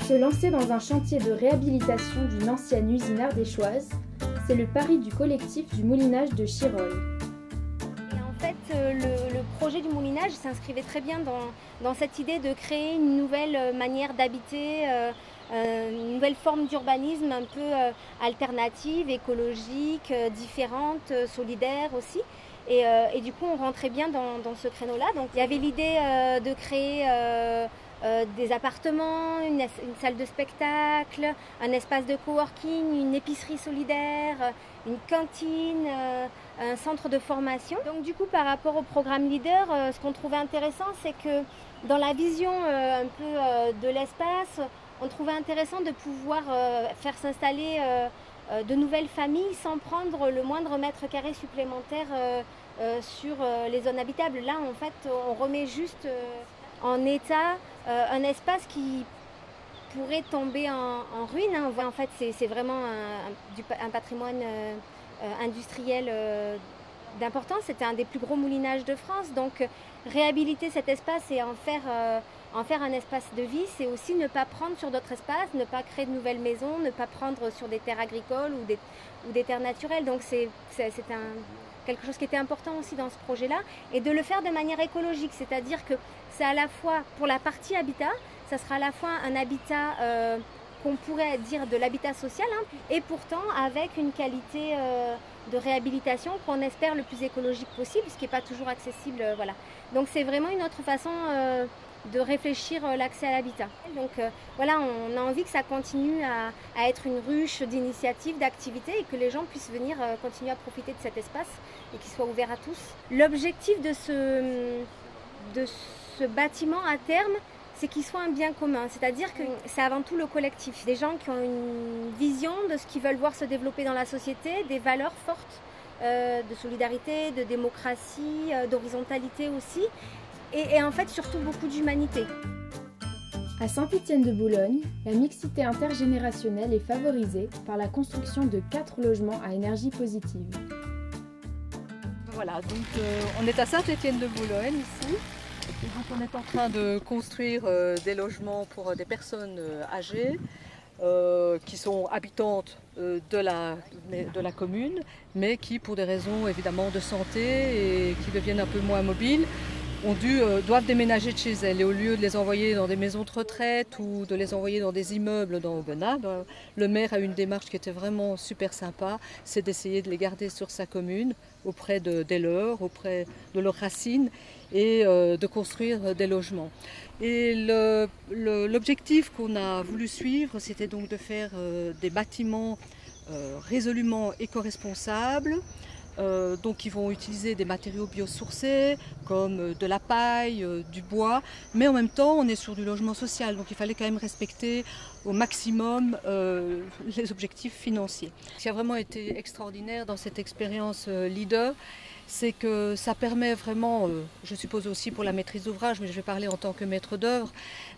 Se lancer dans un chantier de réhabilitation d'une ancienne usine ardéchoise, c'est le pari du collectif du moulinage de Chirolles. Et en fait, le projet du moulinage s'inscrivait très bien dans cette idée de créer une nouvelle manière d'habiter, une nouvelle forme d'urbanisme un peu alternative, écologique, différente, solidaire aussi. Et du coup, on rentrait bien dans ce créneau-là. Donc, il y avait l'idée de créer des appartements, une salle de spectacle, un espace de coworking, une épicerie solidaire, une cantine, un centre de formation. Donc du coup, par rapport au programme Leader, ce qu'on trouvait intéressant, c'est que dans la vision un peu de l'espace, on trouvait intéressant de pouvoir faire s'installer de nouvelles familles sans prendre le moindre mètre carré supplémentaire sur les zones habitables. Là, en fait, on remet juste en état un espace qui pourrait tomber en ruine. Hein. En fait, c'est vraiment un patrimoine industriel d'importance. C'était un des plus gros moulinages de France. Donc, réhabiliter cet espace et en faire un espace de vie, c'est aussi ne pas prendre sur d'autres espaces, ne pas créer de nouvelles maisons, ne pas prendre sur des terres agricoles ou des terres naturelles. Donc, c'est quelque chose qui était important aussi dans ce projet-là, et de le faire de manière écologique, c'est-à-dire que c'est à la fois, pour la partie habitat, ça sera à la fois un habitat qu'on pourrait dire de l'habitat social, hein, et pourtant avec une qualité de réhabilitation qu'on espère le plus écologique possible, ce qui n'est pas toujours accessible. Voilà. Donc c'est vraiment une autre façon de réfléchir l'accès à l'habitat. Donc voilà, on a envie que ça continue à être une ruche d'initiatives, d'activités, et que les gens puissent venir continuer à profiter de cet espace et qu'il soit ouvert à tous. L'objectif de ce bâtiment à terme, c'est qu'il soit un bien commun, c'est-à-dire que c'est avant tout le collectif, des gens qui ont une vision de ce qu'ils veulent voir se développer dans la société, des valeurs fortes de solidarité, de démocratie, d'horizontalité aussi, et en fait surtout beaucoup d'humanité. À Saint-Étienne-de-Boulogne, la mixité intergénérationnelle est favorisée par la construction de 4 logements à énergie positive. Voilà, donc on est à Saint-Étienne-de-Boulogne ici. Et donc on est en train de construire des logements pour des personnes âgées qui sont habitantes de la commune, mais qui, pour des raisons évidemment de santé et qui deviennent un peu moins mobiles, doivent déménager de chez elles. Et au lieu de les envoyer dans des maisons de retraite ou de les envoyer dans des immeubles dans Aubenas, le maire a une démarche qui était vraiment super sympa, c'est d'essayer de les garder sur sa commune, auprès des leurs, auprès de leurs racines, et de construire des logements. Et l'objectif qu'on a voulu suivre, c'était donc de faire des bâtiments résolument éco-responsables, donc qui vont utiliser des matériaux biosourcés comme de la paille, du bois, mais en même temps on est sur du logement social, donc il fallait quand même respecter au maximum les objectifs financiers. Ce qui a vraiment été extraordinaire dans cette expérience Leader, c'est que ça permet vraiment, je suppose aussi pour la maîtrise d'ouvrage, mais je vais parler en tant que maître d'œuvre,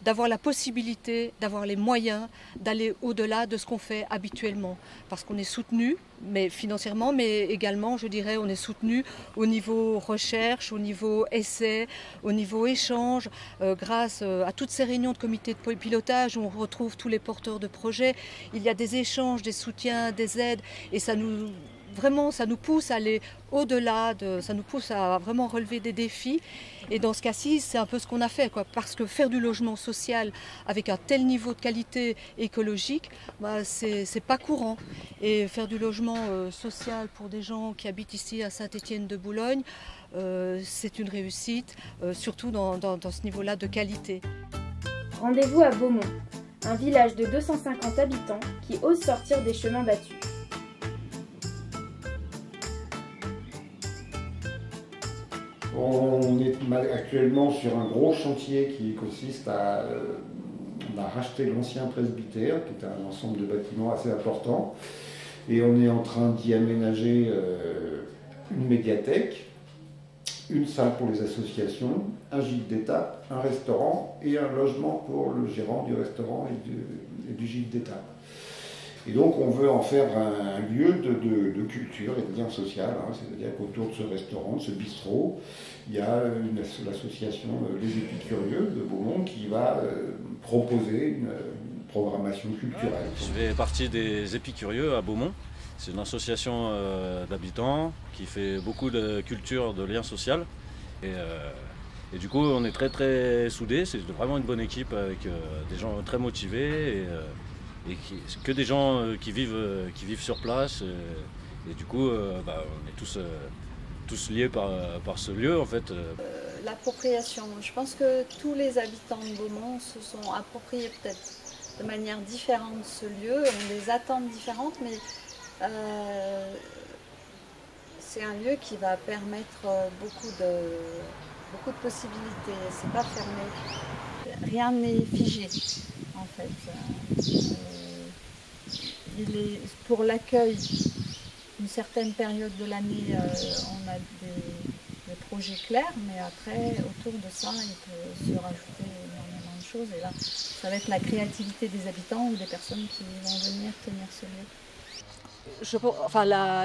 d'avoir la possibilité, d'avoir les moyens d'aller au-delà de ce qu'on fait habituellement. Parce qu'on est soutenu, mais financièrement, mais également, je dirais, on est soutenu au niveau recherche, au niveau essai, au niveau échange, grâce à toutes ces réunions de comité de pilotage où on retrouve tous les porteurs de projets. Il y a des échanges, des soutiens, des aides, et ça nous pousse à aller au-delà, ça nous pousse à vraiment relever des défis. Et dans ce cas-ci, c'est un peu ce qu'on a fait, quoi, parce que faire du logement social avec un tel niveau de qualité écologique, c'est pas courant. Et faire du logement social pour des gens qui habitent ici à Saint-Étienne-de-Boulogne, c'est une réussite, surtout dans ce niveau-là de qualité. Rendez-vous à Beaumont, un village de 250 habitants qui ose sortir des chemins battus. On est actuellement sur un gros chantier qui consiste à on a racheté l'ancien presbytère, qui était un ensemble de bâtiments assez important, et on est en train d'y aménager une médiathèque, une salle pour les associations, un gîte d'étape, un restaurant et un logement pour le gérant du restaurant et du gîte d'étape. Et donc on veut en faire un lieu de culture et de lien social, hein, c'est-à-dire qu'autour de ce restaurant, de ce bistrot, il y a l'association Les Épicurieux de Beaumont qui va proposer une programmation culturelle. Je fais partie des Épicurieux à Beaumont. C'est une association d'habitants qui fait beaucoup de culture, de lien social. Et du coup, on est très très soudés. C'est vraiment une bonne équipe avec des gens très motivés et que des gens qui vivent sur place. Et du coup, on est tous liés par ce lieu en fait. L'appropriation. Je pense que tous les habitants de Beaumont se sont appropriés peut-être de manière différente ce lieu, ont des attentes différentes, mais c'est un lieu qui va permettre beaucoup de possibilités. C'est pas fermé. Rien n'est figé en fait. Pour l'accueil, une certaine période de l'année, on a des projets clairs, mais après, autour de ça, il peut se rajouter énormément de choses. Et là, ça va être la créativité des habitants ou des personnes qui vont venir tenir ce lieu.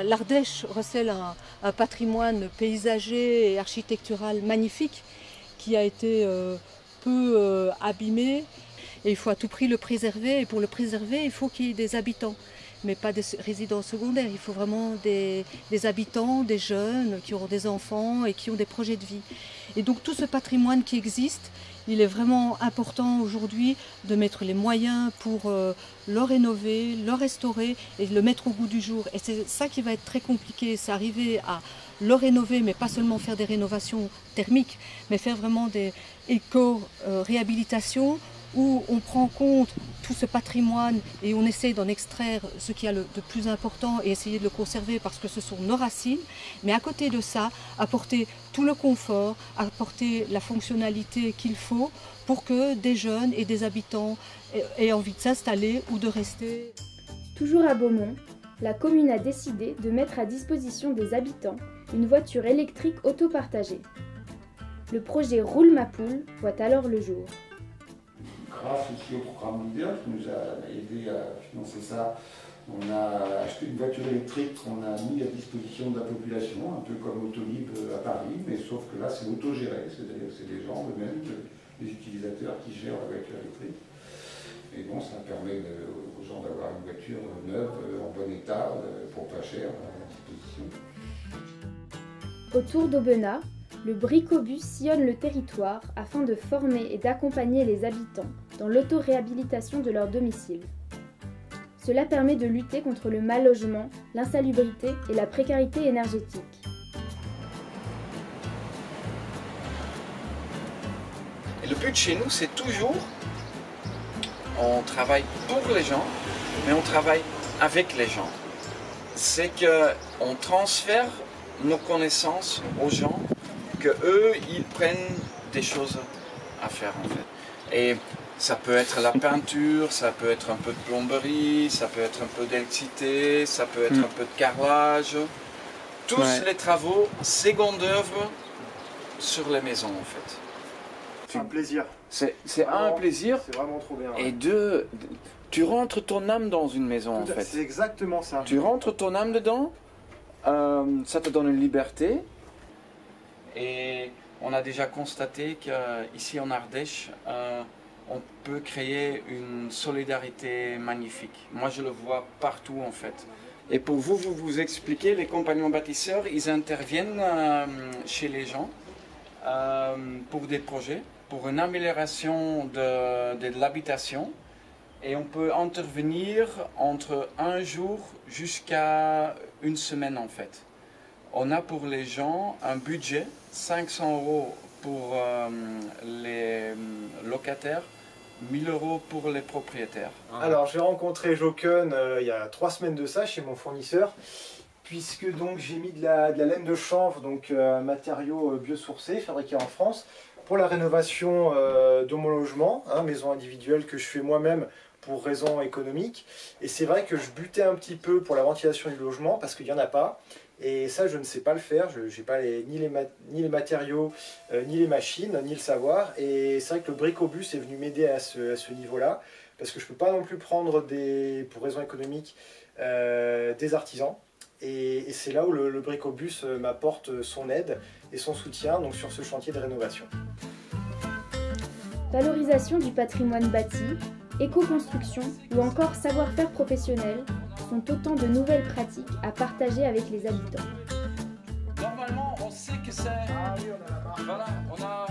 L'Ardèche recèle un patrimoine paysager et architectural magnifique qui a été peu abîmé. Et il faut à tout prix le préserver. Et pour le préserver, il faut qu'il y ait des habitants, mais pas des résidents secondaires. Il faut vraiment des habitants, des jeunes qui auront des enfants et qui ont des projets de vie. Et donc tout ce patrimoine qui existe, il est vraiment important aujourd'hui de mettre les moyens pour le rénover, le restaurer et le mettre au goût du jour. Et c'est ça qui va être très compliqué, c'est arriver à le rénover, mais pas seulement faire des rénovations thermiques, mais faire vraiment des éco-réhabilitations où on prend en compte tout ce patrimoine et on essaie d'en extraire ce qu'il y a de plus important et essayer de le conserver parce que ce sont nos racines. Mais à côté de ça, apporter tout le confort, apporter la fonctionnalité qu'il faut pour que des jeunes et des habitants aient envie de s'installer ou de rester. Toujours à Beaumont, la commune a décidé de mettre à disposition des habitants une voiture électrique autopartagée. Le projet Roule ma poule voit alors le jour. Grâce aussi au programme Leader qui nous a aidé à financer ça, on a acheté une voiture électrique qu'on a mis à disposition de la population, un peu comme Autolib à Paris, mais sauf que là c'est autogéré, c'est-à-dire que c'est les gens eux-mêmes, les utilisateurs qui gèrent la voiture électrique. Et bon, ça permet aux gens d'avoir une voiture neuve, en bon état, pour pas cher, à disposition. Autour d'Aubenas, le Bricobus sillonne le territoire afin de former et d'accompagner les habitants dans l'auto-réhabilitation de leur domicile. Cela permet de lutter contre le mal-logement, l'insalubrité et la précarité énergétique. Et le but chez nous, c'est toujours, on travaille pour les gens, mais on travaille avec les gens. C'est qu'on transfère nos connaissances aux gens, que eux, ils prennent des choses à faire en fait. Et ça peut être la peinture, ça peut être un peu de plomberie, ça peut être un peu d'électricité, ça peut être un peu de carrelage. Tous les travaux seconde œuvre sur les maisons en fait. C'est un plaisir. C'est un plaisir. C'est vraiment trop bien. Et tu rentres ton âme dans une maison en fait. C'est exactement ça. Tu rentres ton âme dedans, ça te donne une liberté. Et on a déjà constaté qu'ici en Ardèche, on peut créer une solidarité magnifique. Moi, je le vois partout en fait. Et pour vous expliquer, les compagnons bâtisseurs, ils interviennent chez les gens pour des projets, pour une amélioration de l'habitation. Et on peut intervenir entre un jour jusqu'à une semaine en fait. On a pour les gens un budget, 500 € pour les locataires, 1000 € pour les propriétaires. Alors j'ai rencontré Joken il y a 3 semaines de ça chez mon fournisseur, puisque donc j'ai mis de la laine de chanvre, donc un matériau biosourcé fabriqué en France, pour la rénovation de mon logement, maison individuelle que je fais moi-même pour raisons économiques. Et c'est vrai que je butais un petit peu pour la ventilation du logement parce qu'il n'y en a pas. Et ça, je ne sais pas le faire, je n'ai pas ni les matériaux, ni les machines, ni le savoir. Et c'est vrai que le Bricobus est venu m'aider à ce niveau-là, parce que je ne peux pas non plus prendre, pour raisons économiques, des artisans. Et c'est là où le Bricobus m'apporte son aide et son soutien donc sur ce chantier de rénovation. Valorisation du patrimoine bâti, éco-construction ou encore savoir-faire professionnel sont autant de nouvelles pratiques à partager avec les habitants. Normalement, on sait que c'est... Ah oui, on a la marque. Voilà, on a